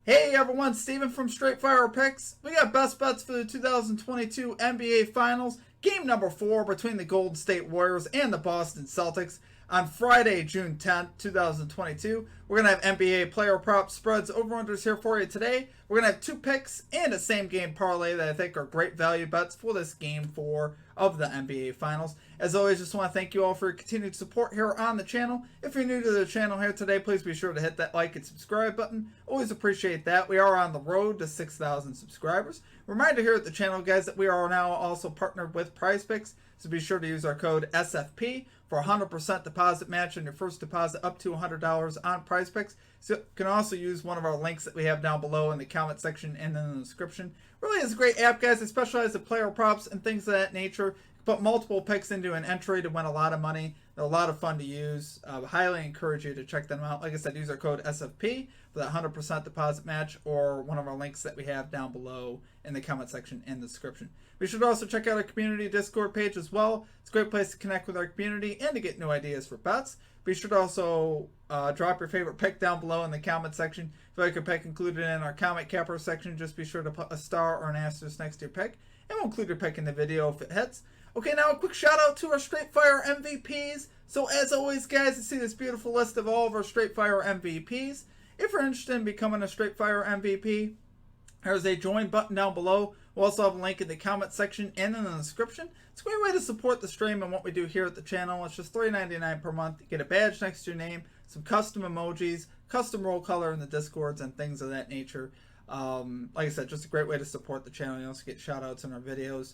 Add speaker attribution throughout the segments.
Speaker 1: Hey everyone, Steven from Straight Fire Picks. We got best bets for the 2022 NBA Finals, game number 4 between the Golden State Warriors and the Boston Celtics on Friday, June 10th, 2022. We're going to have NBA player prop spreads over-unders here for you today. We're going to have 2 picks and a same-game parlay that I think are great value bets for this game 4 of the NBA Finals. As always, just want to thank you all for your continued support here on the channel. If you're new to the channel here today, please be sure to hit that like and subscribe button. Always appreciate that. We are on the road to 6,000 subscribers. Reminder here at the channel, guys, that we are now also partnered with PrizePicks, so be sure to use our code SFP for a 100% deposit match on your first deposit up to $100 on PrizePicks. So you can also use one of our links that we have down below in the comment section and in the description. Really is a great app, guys. They specialize in player props and things of that nature. Put multiple picks into an entry to win a lot of money. They're a lot of fun to use. Highly encourage you to check them out. Like I said, use our code SFP for that 100% deposit match or one of our links that we have down below in the comment section and the description. We should also check out our community Discord page as well. It's a great place to connect with our community and to get new ideas for bets. Be sure to also drop your favorite pick down below in the comment section. If you like a pick included in our comment capper section, just be sure to put a star or an asterisk next to your pick, and we'll include your pick in the video if it hits. Okay, now a quick shout out to our Straight Fire MVPs. So as always, guys, you see this beautiful list of all of our Straight Fire MVPs. If you're interested in becoming a Straight Fire MVP, there's a join button down below. We'll also have a link in the comment section and in the description. It's a great way to support the stream and what we do here at the channel. It's just $3.99 per month. You get a badge next to your name, some custom emojis, custom roll color in the Discords, and things of that nature. Like I said, just a great way to support the channel. You also get shout outs in our videos.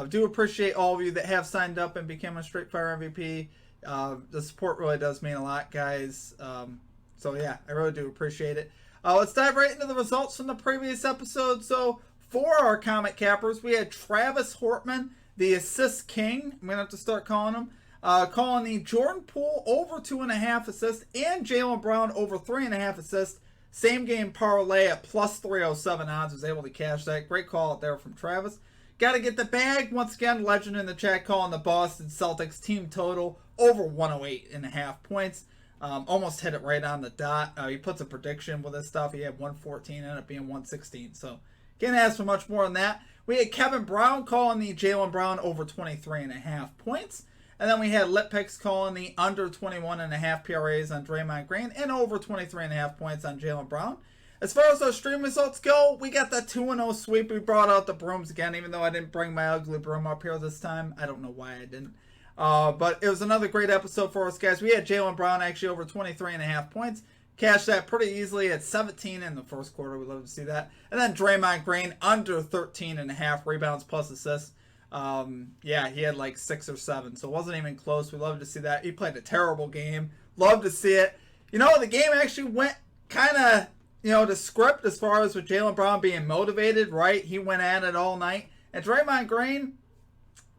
Speaker 1: Do appreciate all of you that have signed up and became a Straight Fire MVP. The support really does mean a lot, guys. So yeah, I really do appreciate it. Let's dive right into the results from the previous episode. So for our comment cappers, we had Travis Hortman, the assist king. I'm gonna have to start calling him. Calling the Jordan Poole over 2.5 assists and Jaylen Brown over 3.5 assists. Same game parlay at plus 307 odds. Was able to cash that. Great call out there from Travis. Got to get the bag. Once again, legend in the chat calling the Boston Celtics team total over 108.5 points. Almost hit it right on the dot. He puts a prediction with this stuff. He had 114, ended up being 116. So can't ask for much more than that. We had Kevin Brown calling the Jaylen Brown over 23.5 points. And then we had Lit Picks calling the under 21.5 PRAs on Draymond Green and over 23.5 points on Jaylen Brown. As far as our stream results go, we got the 2-0 sweep. We brought out the brooms again, even though I didn't bring my ugly broom up here this time. I don't know why I didn't. But it was another great episode for us, guys. We had Jaylen Brown actually over 23.5 points. Cashed that pretty easily at 17 in the first quarter. We'd love to see that. And then Draymond Green under 13.5 rebounds plus assists. Yeah, he had like 6 or 7, so it wasn't even close. We love to see that. He played a terrible game. Love to see it. You know, the game actually went kind of, to script as far as with Jaylen Brown being motivated, right? He went at it all night. And Draymond Green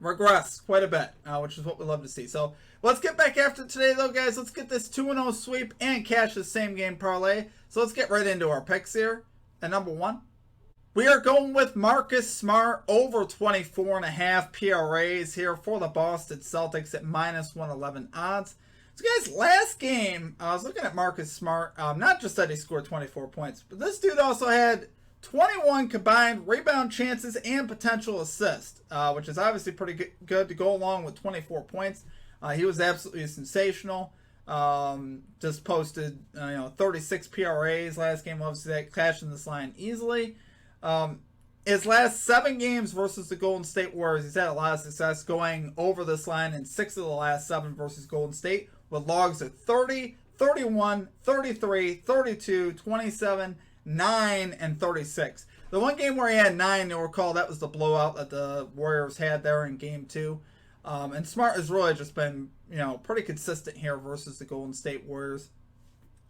Speaker 1: regressed quite a bit, which is what we love to see. So let's get back after today, though, guys. Let's get this 2-0 sweep and cash the same game parlay. So let's get right into our picks here. And number 1, we are going with Marcus Smart over 24.5 PRAs here for the Boston Celtics at minus 111 odds. So guys, last game, I was looking at Marcus Smart, not just that he scored 24 points, but this dude also had 21 combined rebound chances and potential assists, which is obviously pretty good to go along with 24 points. He was absolutely sensational. Just posted 36 PRAs last game. Obviously that cashing this line easily. His last 7 games versus the Golden State Warriors, he's had a lot of success going over this line in 6 of the last 7 versus Golden State, with logs at 30, 31, 33, 32, 27, 9, and 36. The one game where he had 9, you'll recall, that was the blowout that the Warriors had there in game 2. And Smart has really just been, pretty consistent here versus the Golden State Warriors.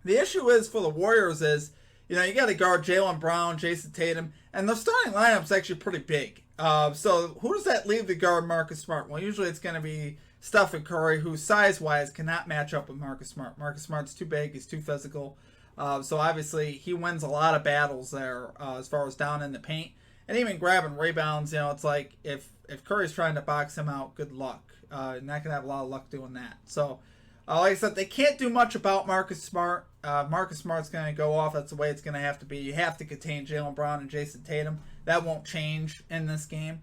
Speaker 1: The issue is for the Warriors is, you got to guard Jaylen Brown, Jason Tatum, and the starting lineup's actually pretty big. So who does that leave to guard Marcus Smart? Well, usually it's going to be Stephen Curry, who size-wise cannot match up with Marcus Smart. Marcus Smart's too big. He's too physical. So obviously he wins a lot of battles there as far as down in the paint. And even grabbing rebounds, it's like if Curry's trying to box him out, good luck. You're not going to have a lot of luck doing that. So Like I said, they can't do much about Marcus Smart. Marcus Smart's going to go off. That's the way it's going to have to be. You have to contain Jaylen Brown and Jason Tatum. That won't change in this game.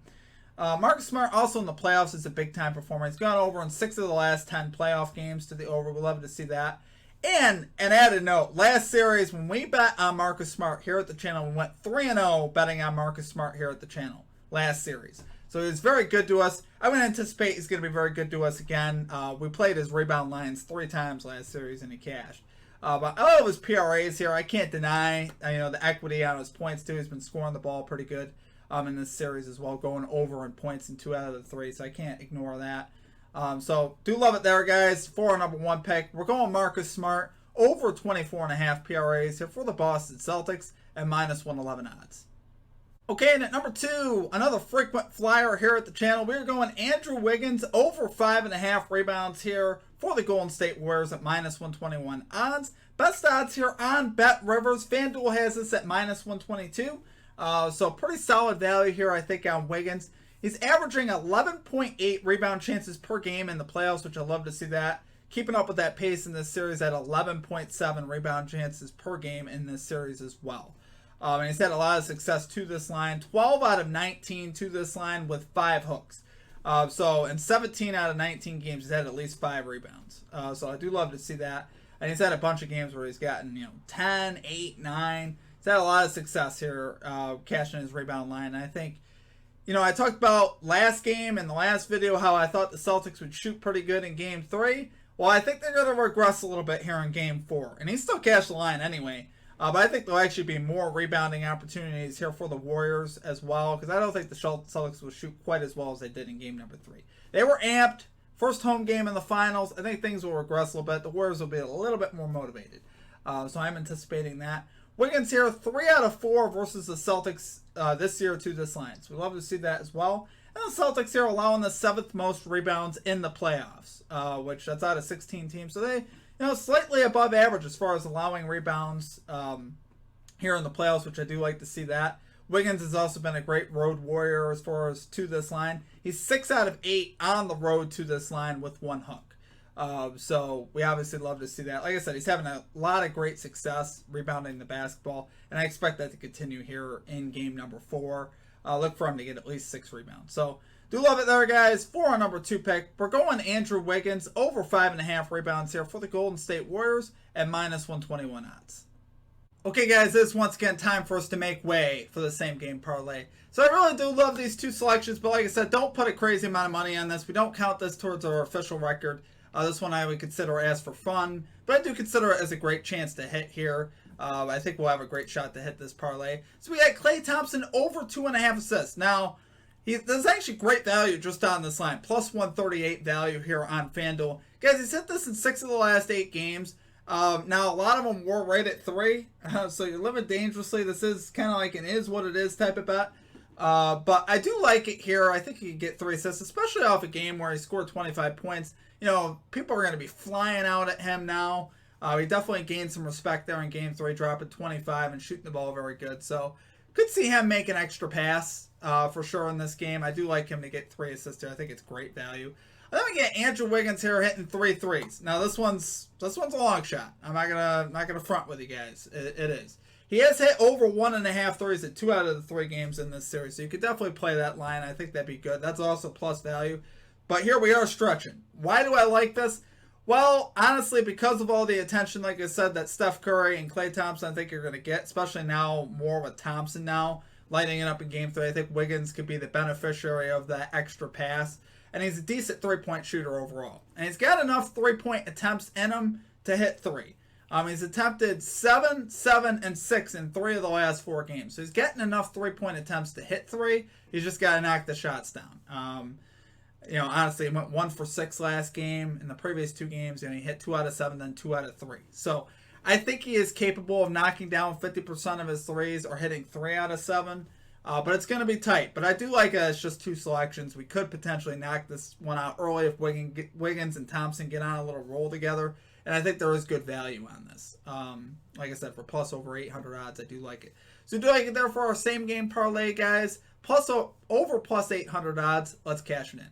Speaker 1: Marcus Smart also in the playoffs is a big-time performer. He's gone over in 6 of the last 10 playoff games to the over. We'd love to see that. And an added note, last series when we bet on Marcus Smart here at the channel, we went 3-0 betting on Marcus Smart here at the channel last series. So he was very good to us. I would anticipate he's going to be very good to us again. We played his rebound lines 3 times last series and he cashed. But I love his PRAs here. I can't deny the equity on his points too. He's been scoring the ball pretty good in this series as well, going over in points in 2 out of the 3. So I can't ignore that. So do love it there, guys. For our number 1 pick, we're going Marcus Smart over 24.5 PRAs here for the Boston Celtics at -111 odds. Okay, and at number 2, another frequent flyer here at the channel. We're going Andrew Wiggins over 5.5 rebounds here for the Golden State Warriors at -121 odds. Best odds here on Bet Rivers. FanDuel has this at -122. So pretty solid value here, I think, on Wiggins. He's averaging 11.8 rebound chances per game in the playoffs, which I love to see that. Keeping up with that pace in this series at 11.7 rebound chances per game in this series as well. And he's had a lot of success to this line. 12 out of 19 to this line with 5 hooks. So in 17 out of 19 games, he's had at least 5 rebounds. So I do love to see that. And he's had a bunch of games where he's gotten 10, 8, 9. He's had a lot of success here cashing his rebound line. And I think, I talked about last game in the last video how I thought the Celtics would shoot pretty good in Game 3. Well, I think they're going to regress a little bit here in Game 4. And he still cashed the line anyway. But I think there'll actually be more rebounding opportunities here for the Warriors as well, because I don't think the Celtics will shoot quite as well as they did in game number 3. They were amped. First home game in the finals. I think things will regress a little bit. The Warriors will be a little bit more motivated. So I'm anticipating that. Wiggins here, 3 out of 4 versus the Celtics this year to this line. So we love to see that as well. And the Celtics here allowing the 7th most rebounds in the playoffs, which that's out of 16 teams. So they... slightly above average as far as allowing rebounds here in the playoffs, which I do like to see that. Wiggins has also been a great road warrior as far as to this line. He's 6 out of 8 on the road to this line with 1 hook. So we obviously love to see that. Like I said, he's having a lot of great success rebounding the basketball, and I expect that to continue here in game number 4. Look for him to get at least 6 rebounds. So do love it there, guys. For our number 2 pick, we're going Andrew Wiggins over 5.5 rebounds here for the Golden State Warriors at -121 odds. Okay, guys, this is once again time for us to make way for the same game parlay. So I really do love these 2 selections, but like I said, don't put a crazy amount of money on this. We don't count this towards our official record. This one I would consider as for fun, but I do consider it as a great chance to hit here. I think we'll have a great shot to hit this parlay. So we got Klay Thompson over 2.5 assists. Now, there's actually great value just on this line. Plus 138 value here on FanDuel. Guys, he's hit this in 6 of the last 8 games. Now, a lot of them were right at 3. So you're living dangerously. This is kind of like an is what it is type of bet. But I do like it here. I think he could get 3 assists, especially off a game where he scored 25 points. People are going to be flying out at him now. He definitely gained some respect there in Game 3, dropping 25 and shooting the ball very good. So could see him make an extra pass for sure in this game. I do like him to get 3 assists here. I think it's great value. And then we get Andrew Wiggins here hitting 3 threes. Now this one's a long shot. I'm not gonna front with you guys. It is. He has hit over 1.5 threes at 2 out of the 3 games in this series. So you could definitely play that line. I think that'd be good. That's also plus value. But here we are stretching. Why do I like this? Well, honestly, because of all the attention, like I said, that Steph Curry and Klay Thompson I think you're going to get, especially now more with Thompson now, lighting it up in Game 3. I think Wiggins could be the beneficiary of that extra pass. And he's a decent 3-point shooter overall. And he's got enough 3-point attempts in him to hit 3. He's attempted 7, 7, and 6 in 3 of the last 4 games. So he's getting enough 3-point attempts to hit 3. He's just got to knock the shots down. Honestly, he went 1 for 6 last game. In the previous 2 games, he hit 2 out of 7, then 2 out of 3. So I think he is capable of knocking down 50% of his threes or hitting 3 out of 7. But it's going to be tight. But I do like it as just 2 selections. We could potentially knock this one out early if Wiggins and Thompson get on a little roll together. And I think there is good value on this. Like I said, for plus over 800 odds, I do like it. So do like it there for our same game parlay, guys. Over plus 800 odds. Let's cash it in.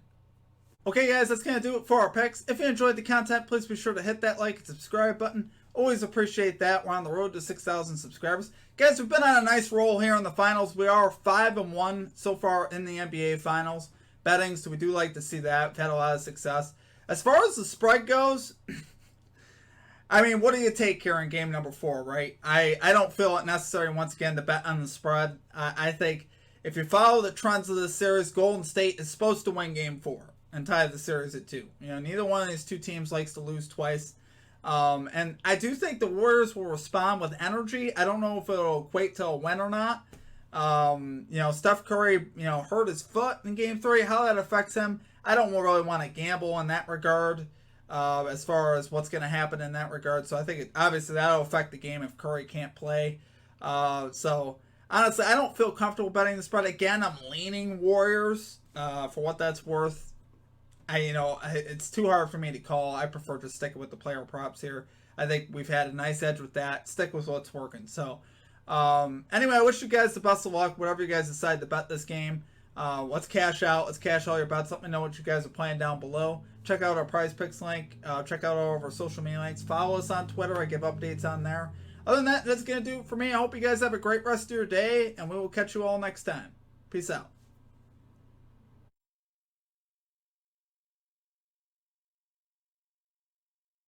Speaker 1: Okay, guys, that's going to do it for our picks. If you enjoyed the content, please be sure to hit that like and subscribe button. Always appreciate that. We're on the road to 6,000 subscribers. Guys, we've been on a nice roll here in the finals. We are 5-1 so far in the NBA finals. Betting, so we do like to see that. We've had a lot of success. As far as the spread goes, I mean, what do you take here in game number 4, right? I don't feel it necessary, once again, to bet on the spread. I think if you follow the trends of this series, Golden State is supposed to win game 4 and tie the series at 2. You know, neither one of these two teams likes to lose twice. And I do think the Warriors will respond with energy. I don't know if it'll equate to a win or not. You know, Steph Curry, hurt his foot in game 3. How that affects him, I don't really want to gamble in that regard, as far as what's going to happen in that regard. So I think obviously that'll affect the game if Curry can't play. So honestly, I don't feel comfortable betting the spread. Again, I'm leaning Warriors, for what that's worth. It's too hard for me to call. I prefer just sticking with the player props here. I think we've had a nice edge with that. Stick with what's working. So, anyway, I wish you guys the best of luck, whatever you guys decide to bet this game. Let's cash out. Let's cash all your bets. Let me know what you guys are playing down below. Check out our Prize Picks link. Check out all of our social media links. Follow us on Twitter. I give updates on there. Other than that, that's going to do it for me. I hope you guys have a great rest of your day, and we will catch you all next time. Peace out.